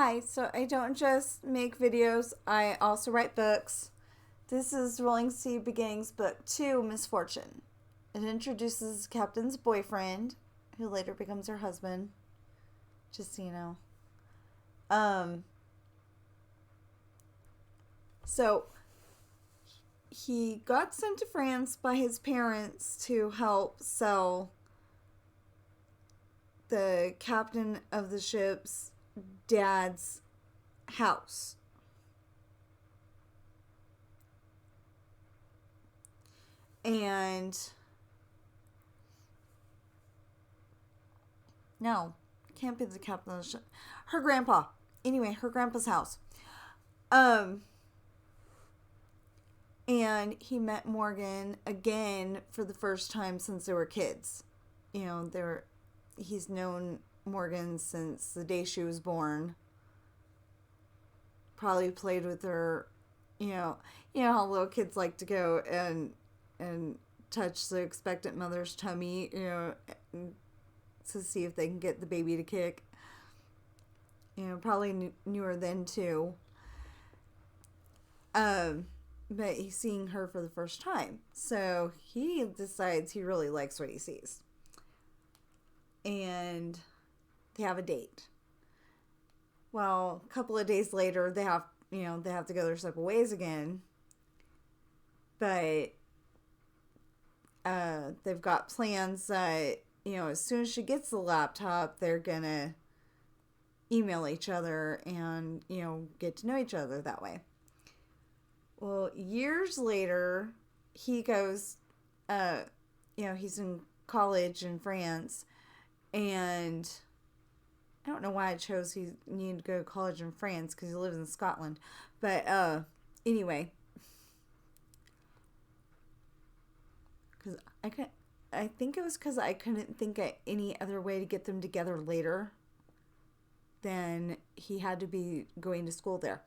Hi, so I don't just make videos, I also write books. This is Rolling Sea Beginnings Book 2, Misfortune. It introduces the captain's boyfriend, who later becomes her husband. Just so you know. Um, so he got sent to France by his parents to help sell the captain of the ship's dad's house. And no, can't be the captain of the ship. Her grandpa. Anyway, her grandpa's house. Um, and he met Morgan again for the first time since they were kids. You know, he's known Morgan since the day she was born. Probably played with her, you know how little kids like to go and touch the expectant mother's tummy, to see if they can get the baby to kick. Probably knew her then too. But he's seeing her for the first time. So he decides he really likes what he sees. And they have a date. Well, a couple of days later, they have to go their separate ways again. But they've got plans that, as soon as she gets the laptop, they're going to email each other and, get to know each other that way. Well, years later, he goes, he's in college in France, and I don't know why I chose he needed to go to college in France because he lives in Scotland. But anyway, because I think it was because I couldn't think of any other way to get them together later than he had to be going to school there.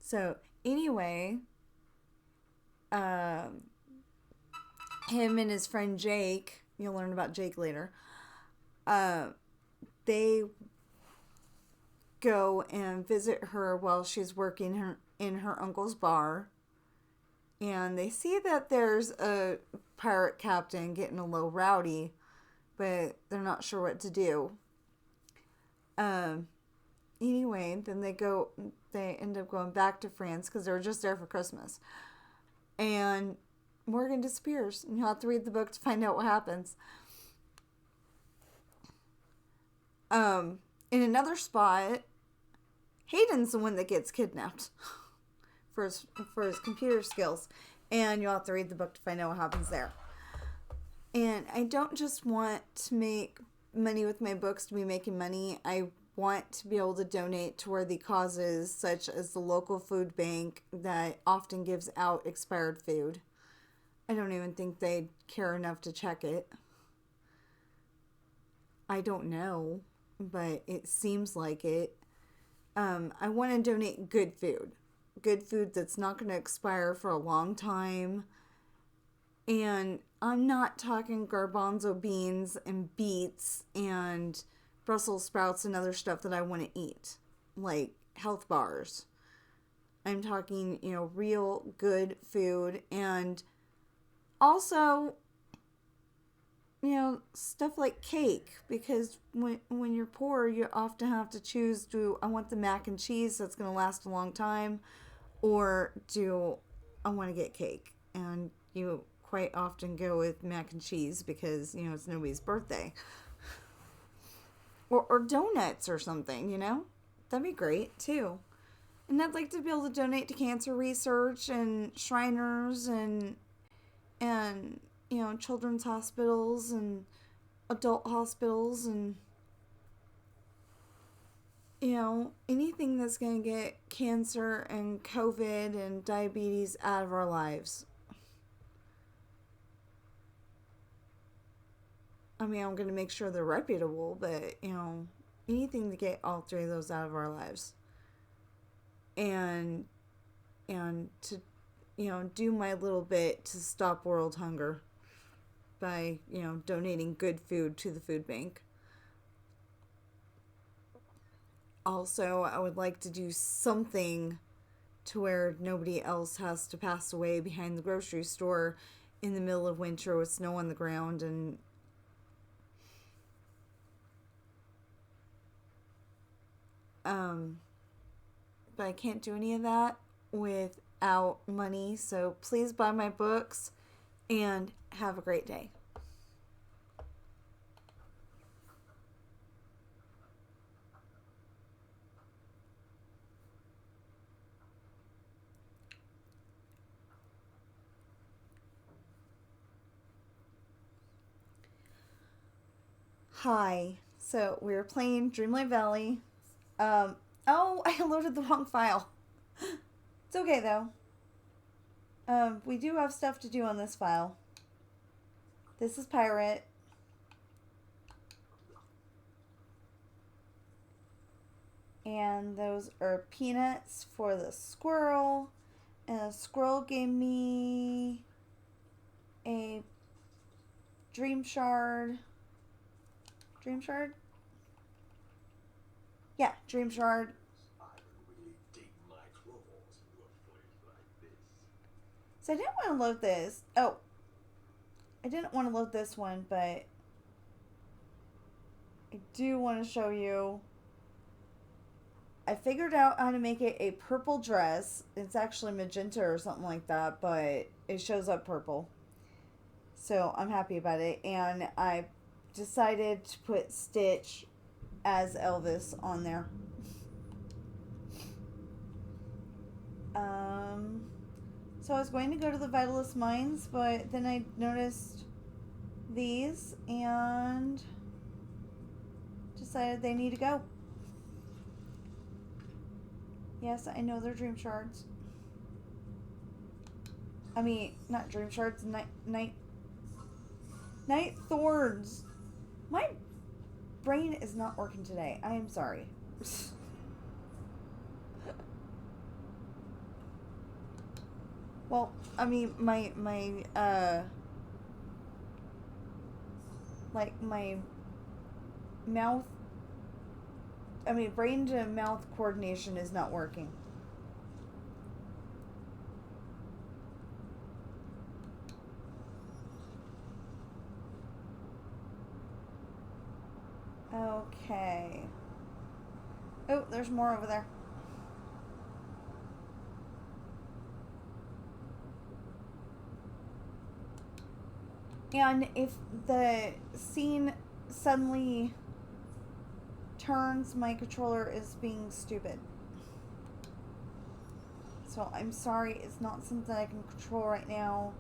So anyway, him and his friend Jake, you'll learn about Jake later, they go and visit her while she's working in her uncle's bar. And they see that there's a pirate captain getting a little rowdy, but they're not sure what to do. Anyway, then they end up going back to France because they were just there for Christmas. And Morgan disappears. And you'll have to read the book to find out what happens. In another spot, Hayden's the one that gets kidnapped for his computer skills. And you'll have to read the book to find out what happens there. And I don't just want to make money with my books to be making money. I want to be able to donate to worthy causes such as the local food bank that often gives out expired food. I don't even think they care enough to check it. I don't know, but it seems like it. I want to donate good food. Good food that's not going to expire for a long time. And I'm not talking garbanzo beans and beets and Brussels sprouts and other stuff that I want to eat, like health bars. I'm talking, real good food, and also, stuff like cake, because when you're poor, you often have to choose, do I want the mac and cheese that's going to last a long time, or do I want to get cake? And you quite often go with mac and cheese because, it's nobody's birthday. Or donuts or something, That'd be great, too. And I'd like to be able to donate to cancer research and Shriners and children's hospitals and adult hospitals and, anything that's going to get cancer and COVID and diabetes out of our lives. I mean, I'm going to make sure they're reputable, but, anything to get all three of those out of our lives. And to, do my little bit to stop world hunger by, donating good food to the food bank. Also, I would like to do something to where nobody else has to pass away behind the grocery store in the middle of winter with snow on the ground. And but I can't do any of that without money. So please buy my books and have a great day. Hi. So we were playing Dreamlight Valley. Oh, I loaded the wrong file. It's okay though. We do have stuff to do on this file. This is Pirate. And those are peanuts for the squirrel. And the squirrel gave me a dream shard. Dream shard? Yeah, dream shard. So I didn't want to load this. Oh. I didn't want to load this one, but I do want to show you. I figured out how to make it a purple dress. It's actually magenta or something like that, but it shows up purple. So I'm happy about it. And I decided to put Stitch as Elvis on there. So I was going to go to the Vitalist Mines, but then I noticed these and decided they need to go. Yes, I know they're dream shards. I mean, not dream shards, night thorns. My brain is not working today. I am sorry. Well, I mean, my mouth, brain to mouth coordination is not working. Okay. Oh, there's more over there. And if the scene suddenly turns, my controller is being stupid. So I'm sorry, it's not something I can control right now.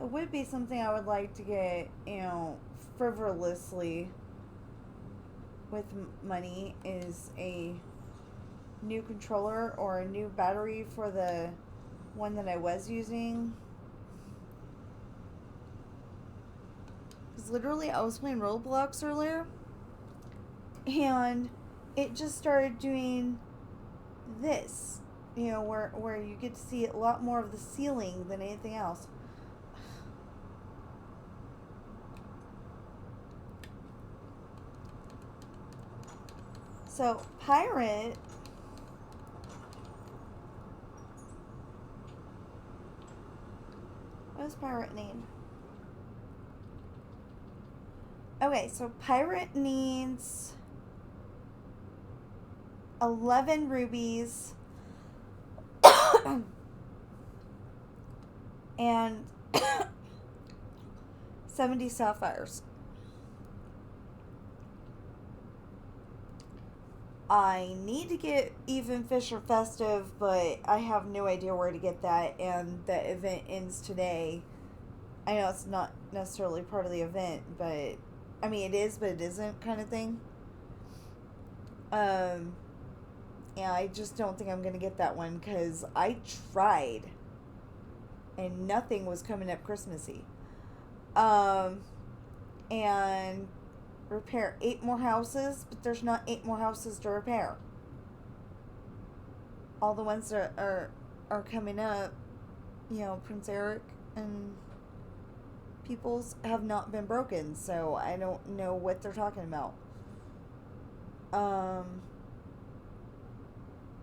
It would be something I would like to get, frivolously with money, is a new controller or a new battery for the one that I was using. Because literally I was playing Roblox earlier and it just started doing this, where you get to see a lot more of the ceiling than anything else. So, Pirate what's Pirate name? Okay, so Pirate needs 11 rubies and 70 sapphires. I need to get Even Fisher Festive, but I have no idea where to get that, and the event ends today. I know it's not necessarily part of the event, but it is, but it isn't, kind of thing. Yeah, I just don't think I'm gonna get that one because I tried and nothing was coming up Christmassy. And repair 8 more houses, but there's not 8 more houses to repair. All the ones that are coming up, Prince Eric and people's have not been broken, so I don't know what they're talking about. Um,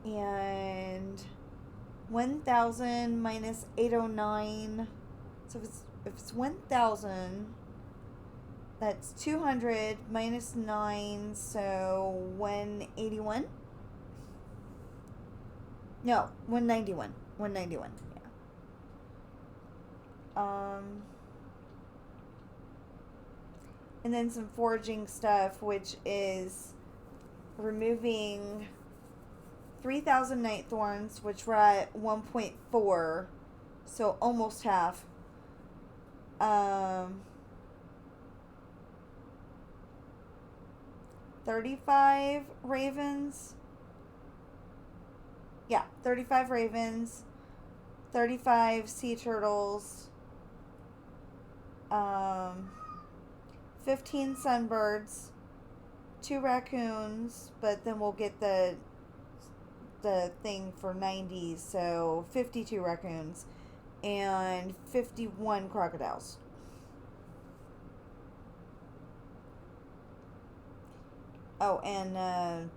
and 1,000 minus 809. So if it's 1,000, that's 200 minus 9, so 181? No, 191. 191, yeah. And then some foraging stuff, which is removing 3,000 night thorns, which we're at 1.4, so almost half. 35 ravens. Yeah, 35 ravens, 35 sea turtles, 15 sunbirds, 2 raccoons, but then we'll get the thing for 90, so 52 raccoons, and 51 crocodiles. Oh, and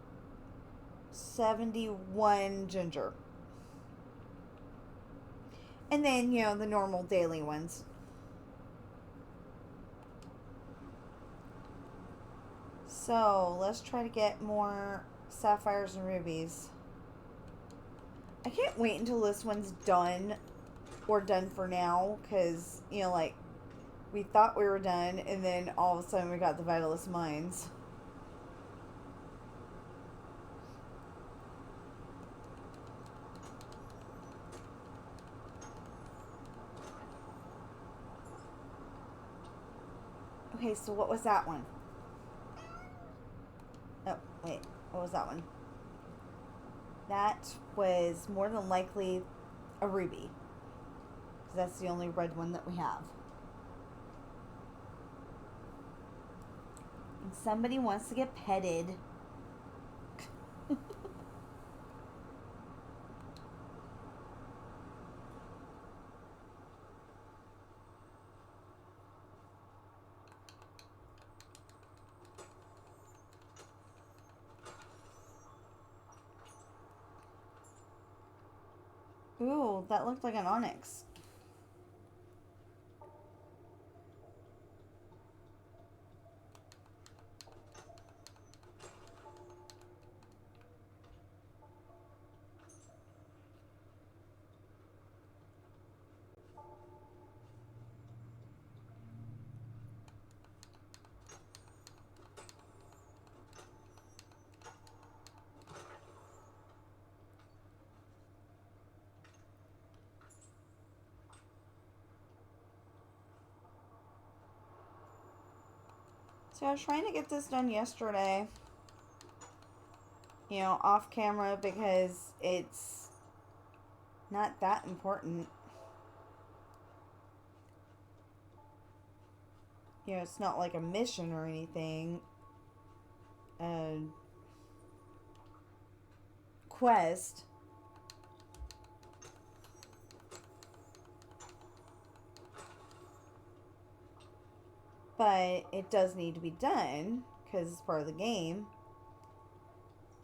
71 ginger. And then, the normal daily ones. So, let's try to get more sapphires and rubies. I can't wait until this one's done, or done for now, because, like, we thought we were done, and then all of a sudden we got the Vitalist Mines. Okay, so what was that one? Oh, wait. What was that one? That was more than likely a ruby. Because that's the only red one that we have. And somebody wants to get petted. Ooh, that looked like an onyx. So I was trying to get this done yesterday. Off camera because it's not that important. It's not like a mission or anything. Quest. But it does need to be done because it's part of the game.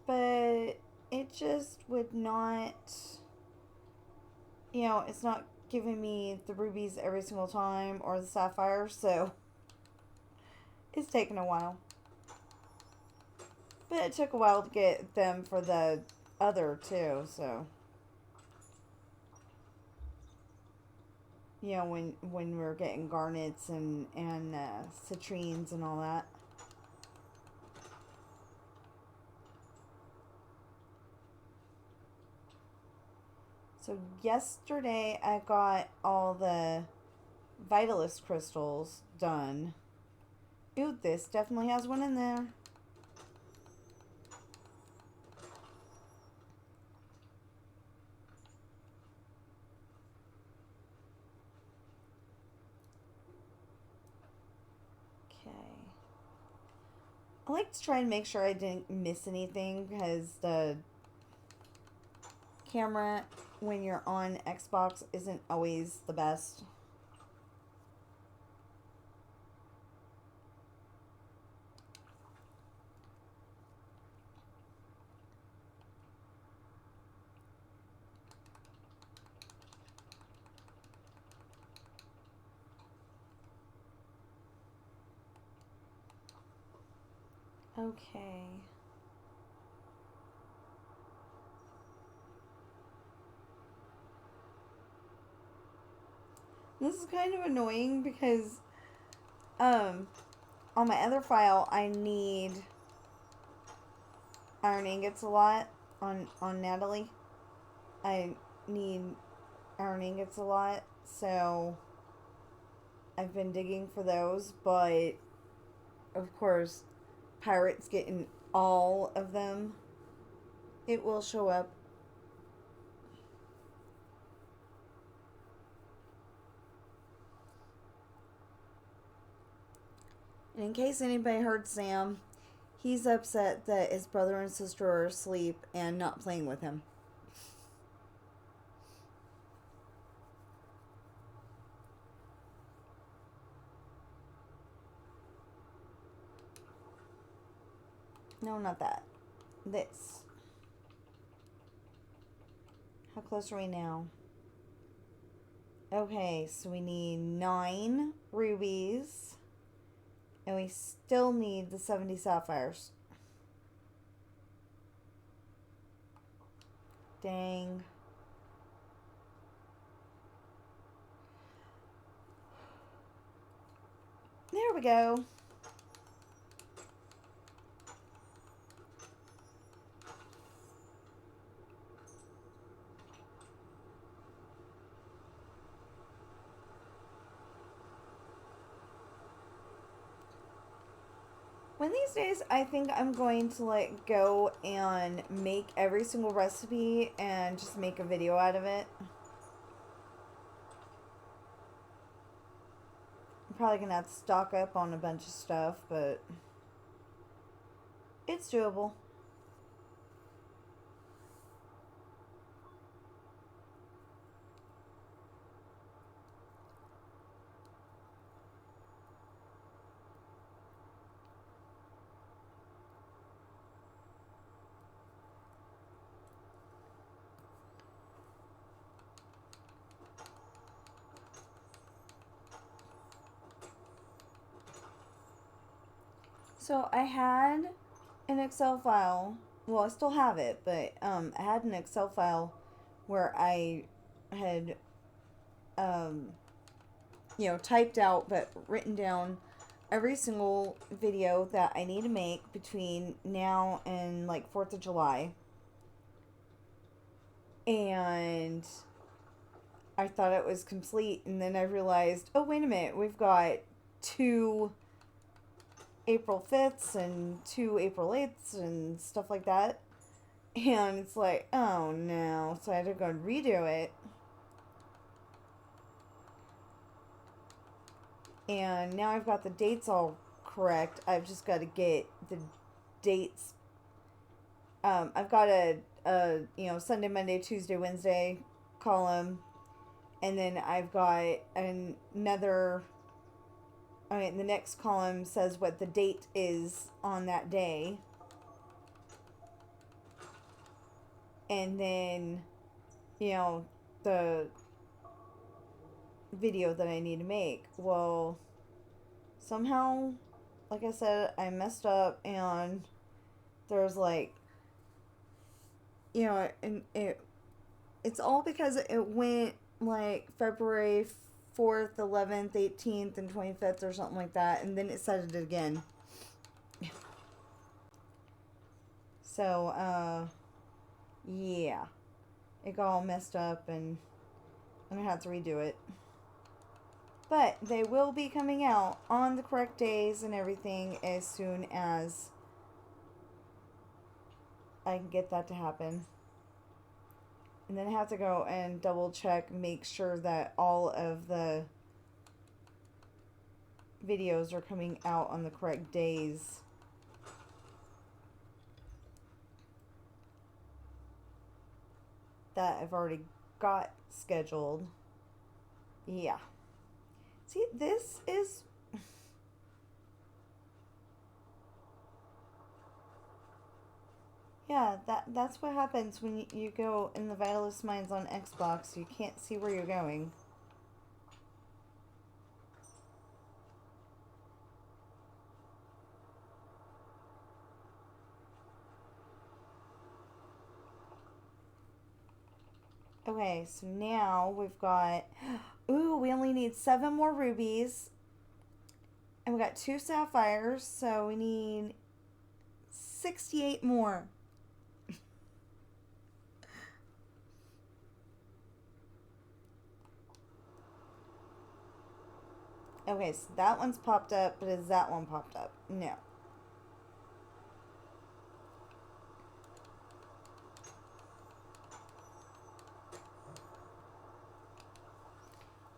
But it just would not, it's not giving me the rubies every single time or the sapphires, so it's taken a while. But it took a while to get them for the other too, so. When we were getting garnets and citrines and all that. So yesterday I got all the Vitalist crystals done. Ooh, this definitely has one in there. I like to try and make sure I didn't miss anything because the camera when you're on Xbox isn't always the best. Okay. This is kind of annoying because on my other file I need iron ingots a lot on Natalie. I need iron ingots a lot, so I've been digging for those, but of course Pirate's getting all of them. It will show up. And in case anybody heard Sam, he's upset that his brother and sister are asleep and not playing with him. No, not that. This. How close are we now? Okay, so we need 9 rubies. And we still need the 70 sapphires. Dang. There we go. One of these days, I think I'm going to like go and make every single recipe and just make a video out of it. I'm probably gonna have to stock up on a bunch of stuff, but it's doable. So I had an Excel file. Well, I still have it, but I had an Excel file where I had, typed out but written down every single video that I need to make between now and like 4th of July. And I thought it was complete, and then I realized, oh, wait a minute, we've got 2 April 5ths and 2 April 8ths and stuff like that. And it's like, oh no. So I had to go and redo it. And now I've got the dates all correct. I've just got to get the dates. I've got a Sunday, Monday, Tuesday, Wednesday column. And then I've got another... the next column says what the date is on that day. And then, the video that I need to make. Well, somehow, like I said, I messed up, and there's like, and it's all because it went like February 4th, 11th, 18th, and 25th or something like that, and then it said it again. So, yeah. It got all messed up, and I'm gonna have to redo it. But they will be coming out on the correct days and everything as soon as I can get that to happen. And then I have to go and double check, make sure that all of the videos are coming out on the correct days. That I've already got scheduled. Yeah. See, this is... Yeah, that's what happens when you go in the Vitalist Mines on Xbox. You can't see where you're going. Okay, so now we've got... Ooh, we only need 7 more rubies. And we got 2 sapphires, so we need 68 more. Okay, so that one's popped up, but is that one popped up? No.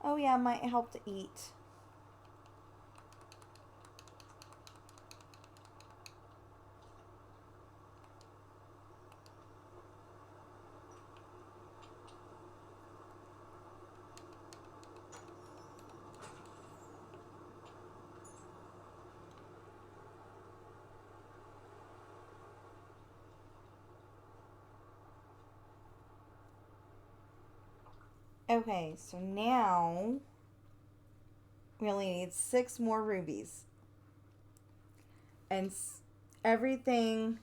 Oh yeah, might help to eat. Okay, so now we only need 6 more rubies. And everything...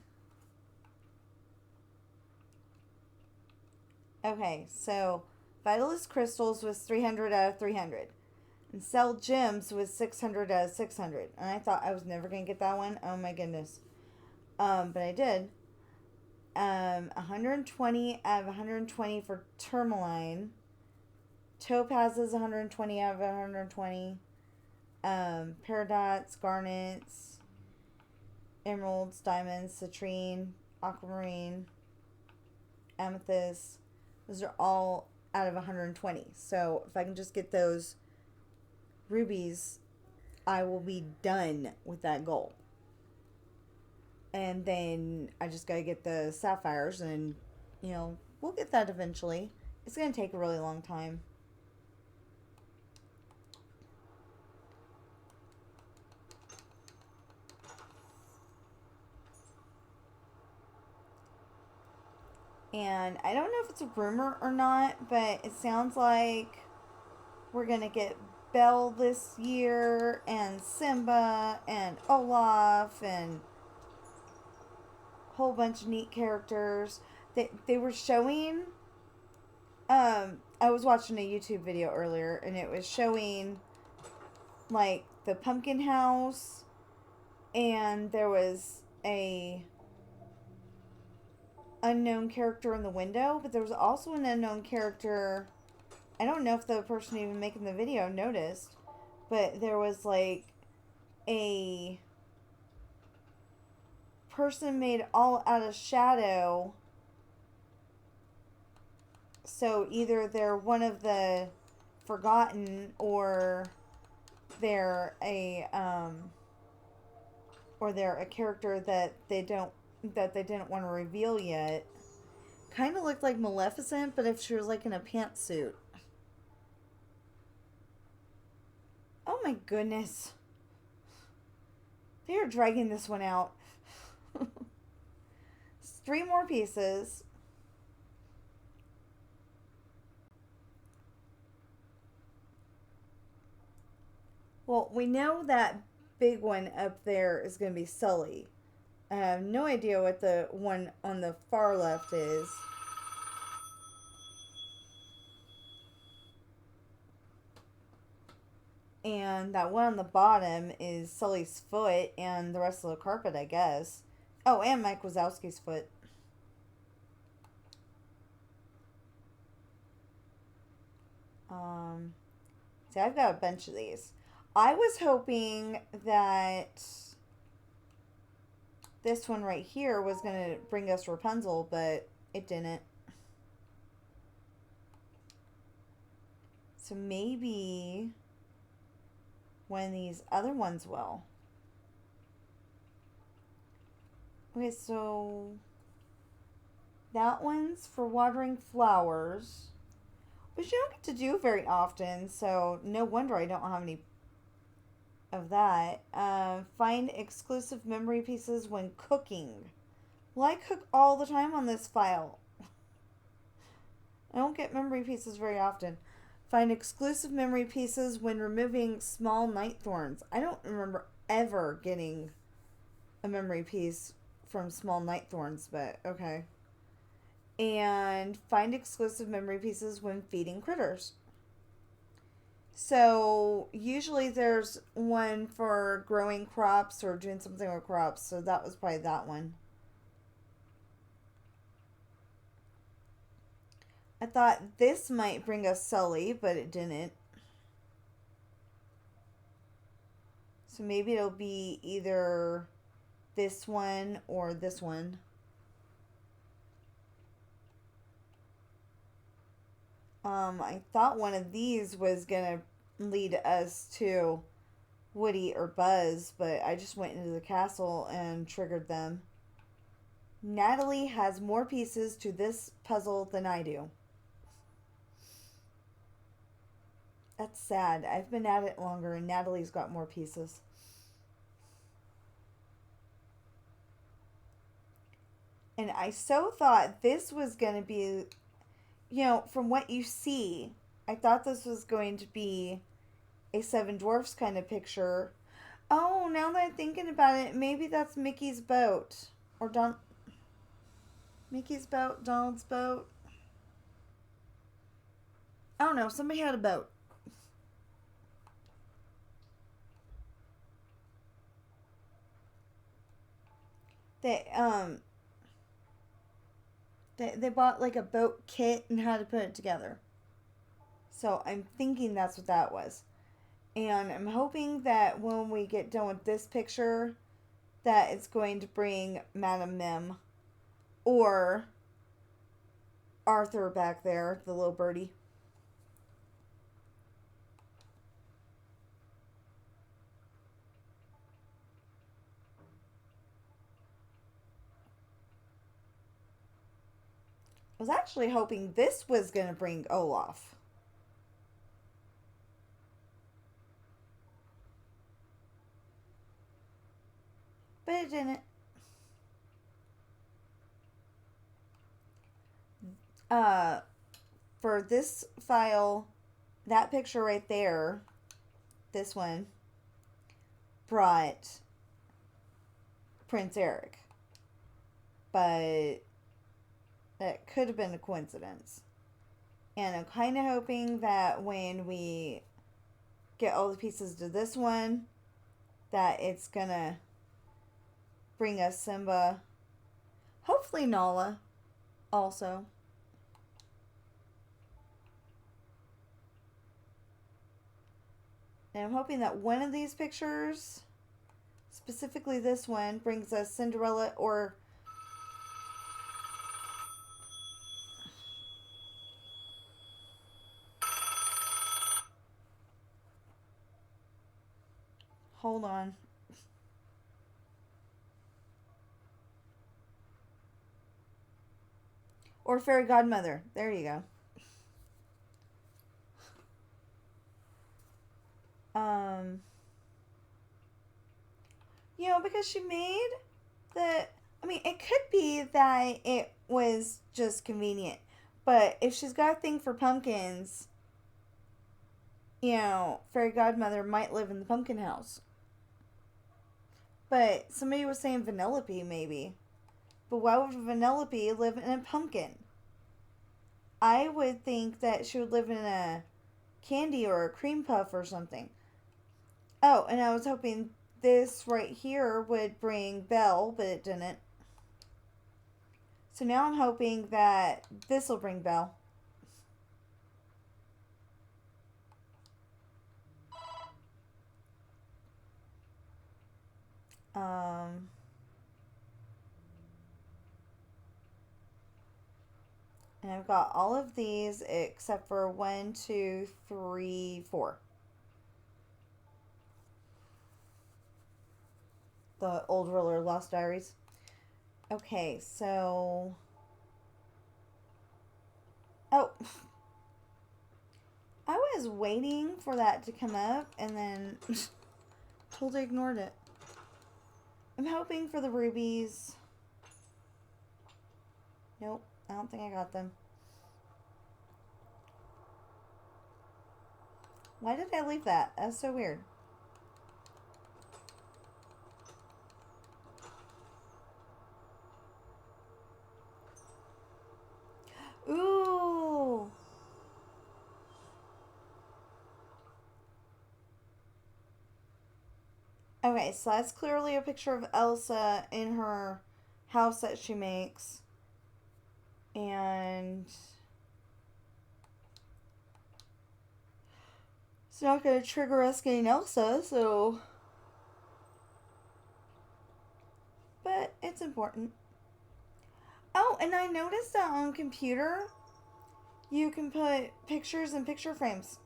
Okay, so Vitalist Crystals was 300 out of 300. And Sell Gems was 600 out of 600. And I thought I was never going to get that one. Oh my goodness. But I did. 120 out of 120 for Tourmaline. Topaz is 120 out of 120. Paradots, Garnets, Emeralds, Diamonds, Citrine, Aquamarine, Amethyst. Those are all out of 120. So if I can just get those rubies, I will be done with that goal. And then I just gotta get the sapphires, and we'll get that eventually. It's gonna take a really long time. And I don't know if it's a rumor or not, but it sounds like we're gonna get Belle this year, and Simba, and Olaf, and a whole bunch of neat characters. They were showing... I was watching a YouTube video earlier, and it was showing, like, the pumpkin house, and there was a unknown character in the window, but there was also an unknown character. I don't know if the person even making the video noticed, but there was like a person made all out of shadow. So either they're one of the forgotten, or they're a character that they didn't want to reveal yet. Kind of looked like Maleficent, but if she was like in a pantsuit. Oh my goodness. They are dragging this one out. 3 more pieces. Well, we know that big one up there is going to be Sully. I have no idea what the one on the far left is. And that one on the bottom is Sully's foot, and the rest of the carpet, I guess. Oh, and Mike Wazowski's foot. See, I've got a bunch of these. I was hoping that this one right here was going to bring us Rapunzel, but it didn't. So maybe when these other ones will. Okay, so that one's for watering flowers, which you don't get to do very often, so no wonder I don't have any of that. Find exclusive memory pieces when cooking. Well, I cook all the time on this file. I don't get memory pieces very often. Find exclusive memory pieces when removing small night thorns. I don't remember ever getting a memory piece from small night thorns, but okay. and find exclusive memory pieces when feeding critters. So usually there's one for growing crops or doing something with crops. So that was probably that one. I thought this might bring us Sully, but it didn't. So maybe it'll be either this one or this one. I thought one of these was gonna lead us to Woody or Buzz, but I just went into the castle and triggered them. Natalie has more pieces to this puzzle than I do. That's sad. I've been at it longer and Natalie's got more pieces. And I so thought this was going to be, from what you see, I thought this was going to be a Seven Dwarfs kind of picture. Oh, now that I'm thinking about it, maybe that's Mickey's boat. Or Mickey's boat, Donald's boat. I don't know. Somebody had a boat. They they bought like a boat kit and had to put it together. So I'm thinking that's what that was. And I'm hoping that when we get done with this picture, that it's going to bring Madame Mim or Arthur back there, the little birdie. I was actually hoping this was going to bring Olaf. But it didn't. For this file, that picture right there, this one, brought Prince Eric. But that could have been a coincidence. And I'm kind of hoping that when we get all the pieces to this one, that it's gonna bring us Simba. Hopefully Nala also. And I'm hoping that one of these pictures, specifically this one, brings us Cinderella or... Hold on. Or Fairy Godmother. There you go. Because she made the... I mean, it could be that it was just convenient. But if she's got a thing for pumpkins, Fairy Godmother might live in the pumpkin house. But somebody was saying Vanellope, maybe. But why would Vanellope live in a pumpkin? I would think that she would live in a candy or a cream puff or something. Oh, and I was hoping this right here would bring Belle, but it didn't. So now I'm hoping that this will bring Belle. And I've got all of these except for 1, 2, 3, 4. The Old Roller Lost Diaries. Okay, so... Oh. I was waiting for that to come up and then totally ignored it. I'm hoping for the rubies. Nope, I don't think I got them. Why did I leave that? That's so weird. Okay, so that's clearly a picture of Elsa in her house that she makes. And it's not going to trigger us getting Elsa, so. But it's important. Oh, and I noticed that on computer, you can put pictures in picture frames.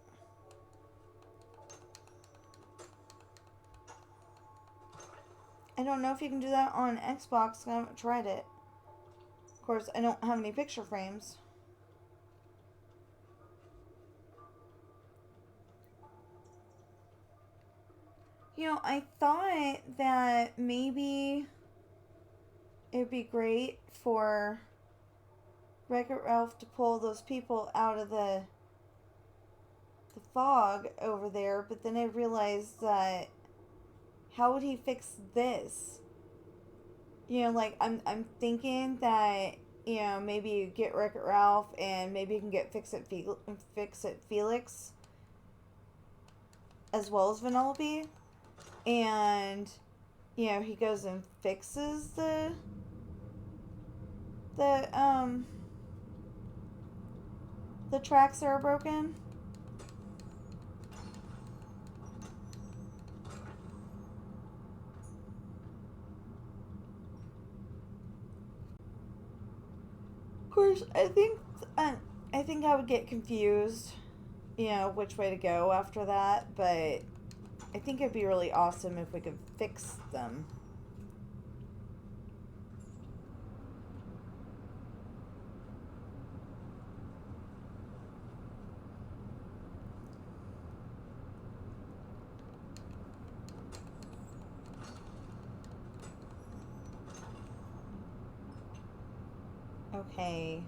I don't know if you can do that on Xbox. I haven't tried it. Of course, I don't have any picture frames. You know, I thought that maybe it would be great for Wreck-It Ralph to pull those people out of the fog over there, but then I realized that how would he fix this? You know, like I'm thinking that, you know, maybe you get Wreck-It Ralph and maybe you can get Fix-It Felix as well as Vanellope, and you know, he goes and fixes the tracks that are broken. Of course, I think I would get confused, you know, which way to go after that, but I think it'd be really awesome if we could fix them. Okay.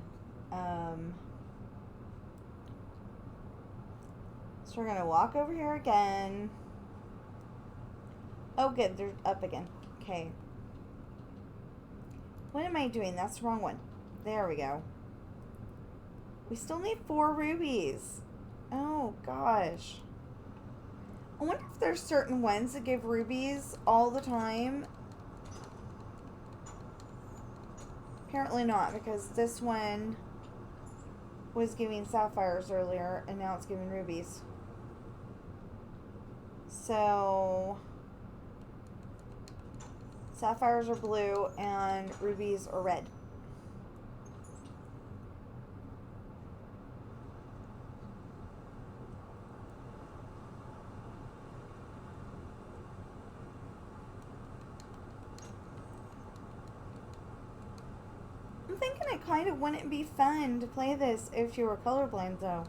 So we're gonna walk over here again. Oh, good. They're up again. Okay. What am I doing? That's the wrong one. There we go. We still need 4 rubies. Oh, gosh. I wonder if there's certain ones that give rubies all the time. Apparently not, because this one was giving sapphires earlier, and now it's giving rubies. So sapphires are blue and rubies are red. I'm thinking it kind of wouldn't be fun to play this if you were colorblind, though,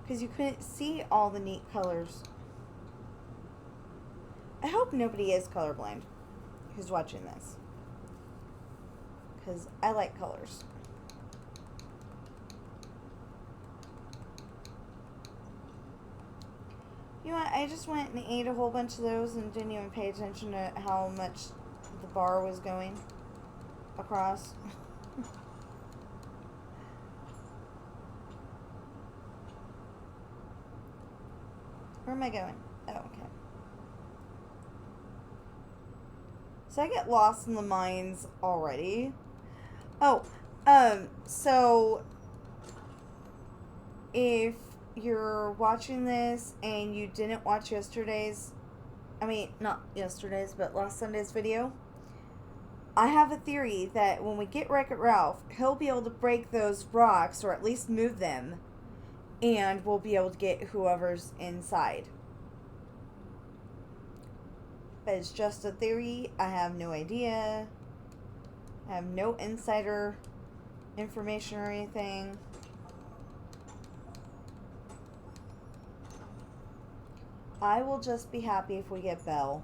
because you couldn't see all the neat colors. I hope nobody is colorblind who's watching this, because I like colors. You know what, I just went and ate a whole bunch of those and didn't even pay attention to how much the bar was going across. Where am I going? Oh, okay. So I get lost in the mines already. Oh, so if you're watching this and you didn't watch yesterday's, not yesterday's, but last Sunday's video, I have a theory that when we get Wreck-It Ralph, he'll be able to break those rocks, or at least move them, and we'll be able to get whoever's inside. But it's just a theory. I have no idea. I have no insider information or anything. I will just be happy if we get Belle.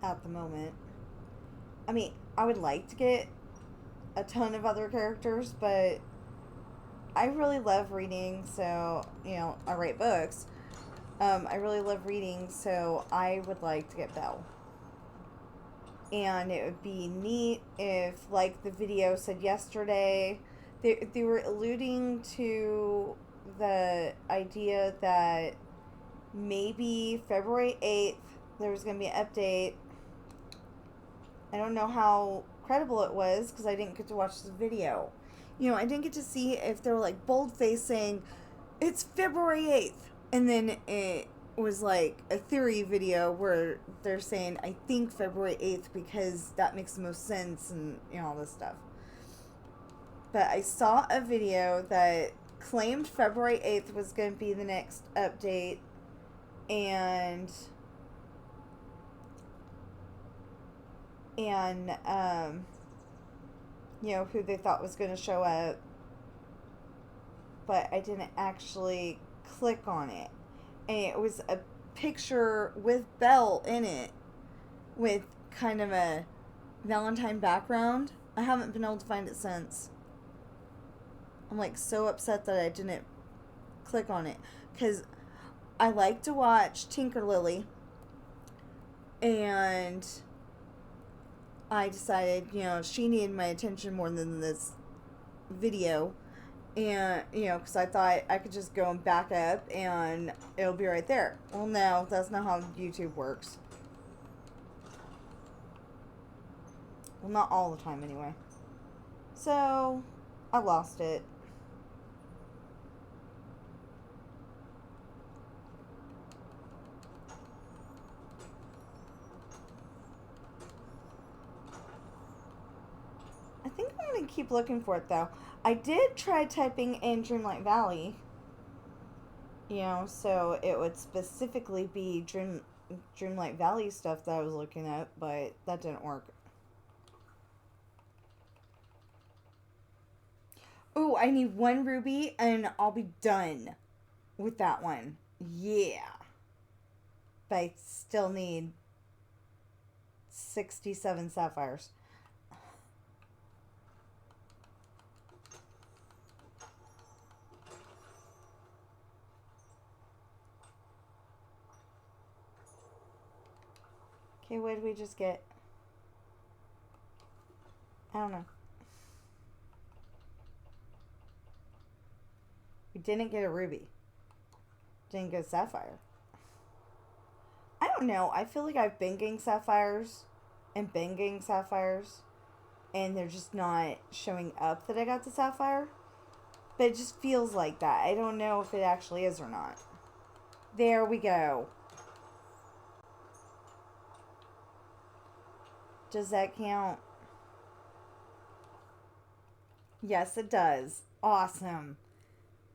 At the moment. I would like to get a ton of other characters, but I really love reading, so, you know, I write books. I really love reading, so I would like to get Belle. And it would be neat if, like the video said yesterday, they were alluding to the idea that maybe February 8th there was going to be an update. I don't know how credible it was because I didn't get to watch the video. You know, I didn't get to see if they were like boldface saying it's February 8th, and then it was like a theory video where they're saying I think February 8th because that makes the most sense, and you know, all this stuff. But I saw a video that claimed February 8th was going to be the next update, and you know, who they thought was going to show up, but I didn't actually click on it. And it was a picture with Belle in it, with kind of a Valentine background. I haven't been able to find it since. I'm like so upset that I didn't click on it, because I like to watch Tinker Lily, and I decided, you know, she needed my attention more than this video. And, you know, because I thought I could just go and back up and it'll be right there. Well, no, that's not how YouTube works. Well, not all the time anyway. So, I lost it. I think I'm going to keep looking for it, though. I did try typing in Dreamlight Valley, you know, so it would specifically be Dreamlight Valley stuff that I was looking at, but that didn't work. Oh, I need 1 ruby and I'll be done with that one. Yeah. But I still need 67 sapphires. Okay, what did we just get? I don't know. We didn't get a ruby. Didn't get a sapphire. I don't know. I feel like I've been getting sapphires and been getting sapphires, and they're just not showing up that I got the sapphire. But it just feels like that. I don't know if it actually is or not. There we go. Does that count? Yes, it does. Awesome.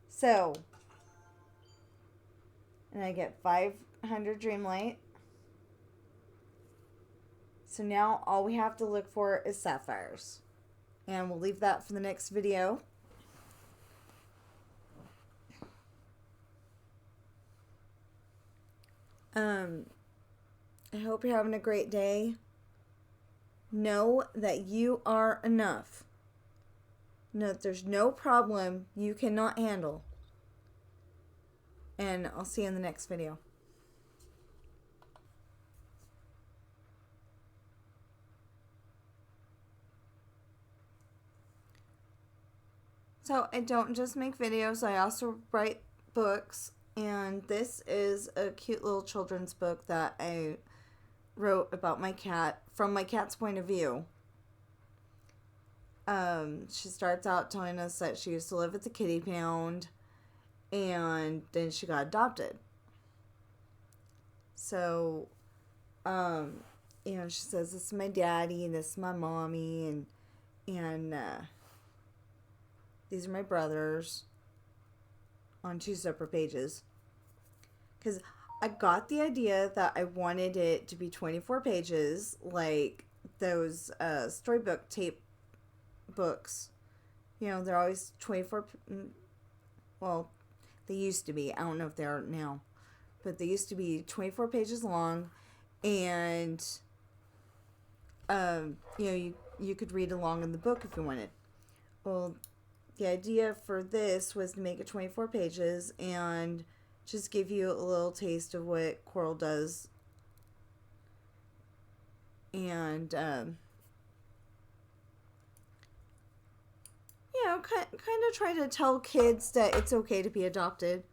So, and I get 500 Dreamlight. So now all we have to look for is sapphires. And we'll leave that for the next video. I hope you're having a great day. Know that you are enough. Know that there's no problem you cannot handle. And I'll see you in the next video. So I don't just make videos, I also write books. And this is a cute little children's book that I wrote about my cat, from my cat's point of view. She starts out telling us that she used to live at the kitty pound, and then she got adopted. So, you know, she says, this is my daddy, and this is my mommy, and these are my brothers, on 2 separate pages. Because I got the idea that I wanted it to be 24 pages, like those storybook tape books. You know, they're always 24, well, they used to be. I don't know if they are now. But they used to be 24 pages long, and, you know, you could read along in the book if you wanted. Well, the idea for this was to make it 24 pages and just give you a little taste of what Coral does And, kind of try to tell kids that it's okay to be adopted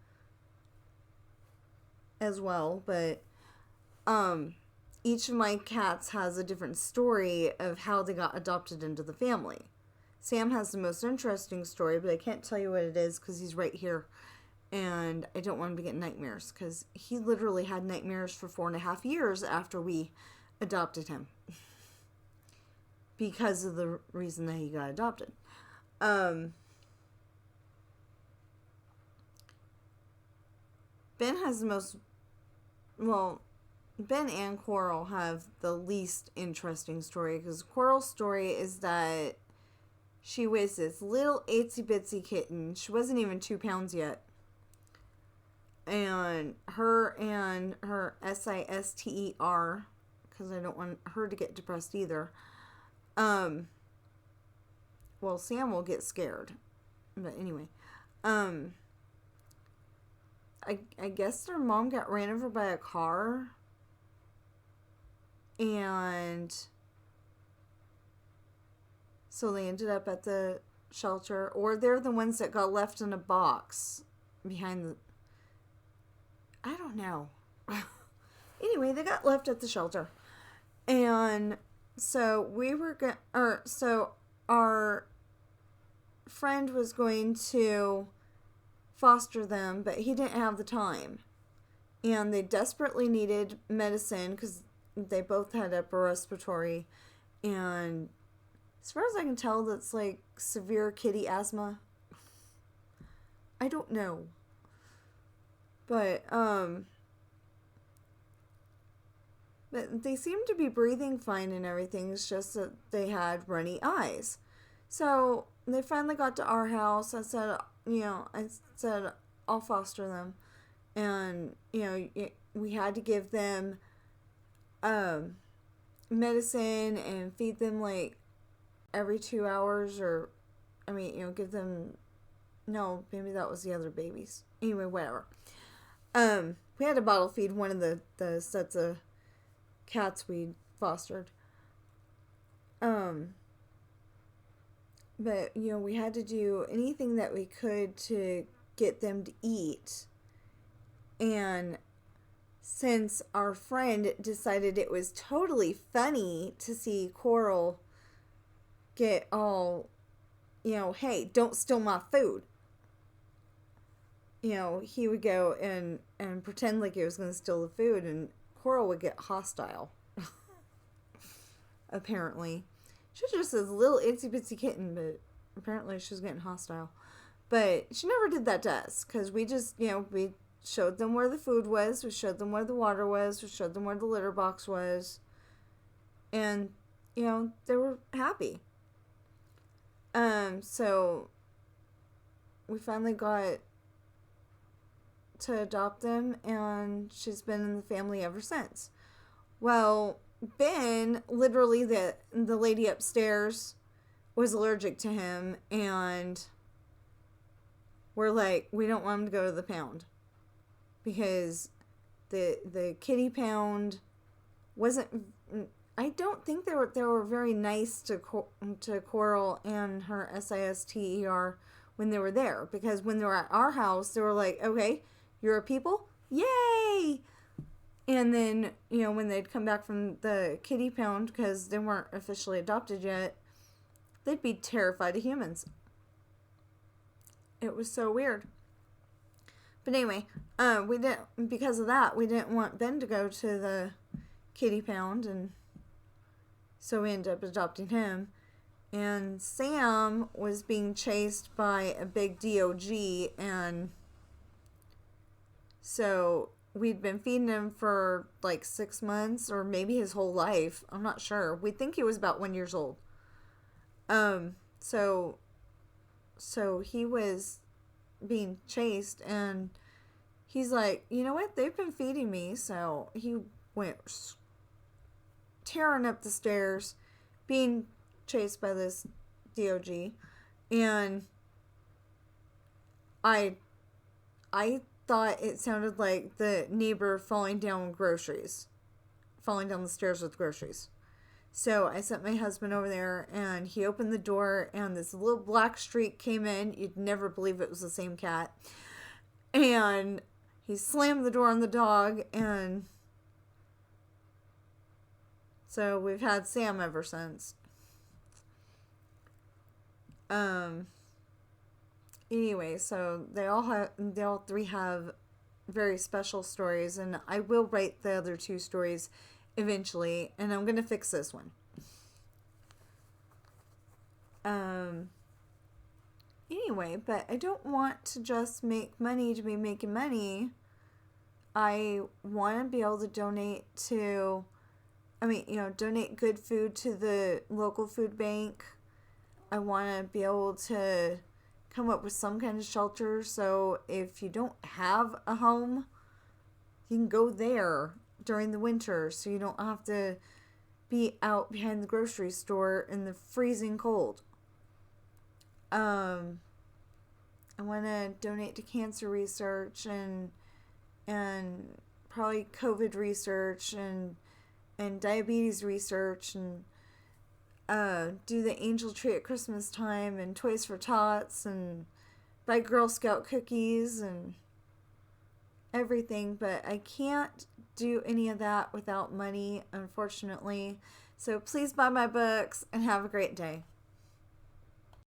as well. But, each of my cats has a different story of how they got adopted into the family. Sam has the most interesting story, but I can't tell you what it is because he's right here. And I don't want him to get nightmares because he literally had nightmares for 4.5 years after we adopted him. Because of the reason that he got adopted. Ben has the most... Well, Ben and Coral have the least interesting story because Coral's story is that she was this little itsy bitsy kitten. She wasn't even 2 pounds yet. And her Sister, because I don't want her to get depressed either. Well, Sam will get scared. But anyway. I guess their mom got ran over by a car. And so they ended up at the shelter. Or they're the ones that got left in a box behind the... I don't know. Anyway, they got left at the shelter. And so so our friend was going to foster them, but he didn't have the time. And they desperately needed medicine because they both had upper respiratory. And as far as I can tell, that's like severe kitty asthma. I don't know. But they seemed to be breathing fine and everything. It's just that they had runny eyes. So they finally got to our house. I said, I'll foster them. And, we had to give them medicine and feed them like every 2 hours give them, no, maybe that was the other babies. Anyway, whatever. We had to bottle feed one of the sets of cats we fostered. But, we had to do anything that we could to get them to eat. And since our friend decided it was totally funny to see Coral get all, hey, don't steal my food. He would go and pretend like he was going to steal the food, and Coral would get hostile. Apparently. She was just this little itsy bitsy kitten, but apparently she was getting hostile. But she never did that to us, because we just, we showed them where the food was, we showed them where the water was, we showed them where the litter box was, and, they were happy. So we finally got to adopt them, and she's been in the family ever since. Well, Ben, literally the lady upstairs was allergic to him, and we're like, we don't want him to go to the pound because the kitty pound wasn't, I don't think they were very nice to Coral and her Sister when they were there, because when they were at our house, they were like, okay, you're a people? Yay! And then, when they'd come back from the kitty pound, because they weren't officially adopted yet, they'd be terrified of humans. It was so weird. But anyway, because of that, we didn't want Ben to go to the kitty pound, and so we ended up adopting him. And Sam was being chased by a big DOG, and so we'd been feeding him for like 6 months, or maybe his whole life. I'm not sure. We think he was about 1 year old. So he was being chased, and he's like, you know what? They've been feeding me. So he went tearing up the stairs, being chased by this DOG, and I thought it sounded like the neighbor falling down the stairs with groceries. So I sent my husband over there, and he opened the door, and this little black streak came in. You'd never believe it was the same cat. And he slammed the door on the dog, and so we've had Sam ever since. Anyway, so they all three have very special stories, and I will write the other two stories eventually, and I'm gonna fix this one. Anyway, but I don't want to just make money to be making money. I want to be able to donate to, donate good food to the local food bank. I want to be able to come up with some kind of shelter, so if you don't have a home, you can go there during the winter, so you don't have to be out behind the grocery store in the freezing cold. I want to donate to cancer research and probably COVID research and diabetes research, and do the angel tree at Christmas time, and Toys for Tots, and buy Girl Scout cookies and everything. But I can't do any of that without money, unfortunately. So please buy my books and have a great day.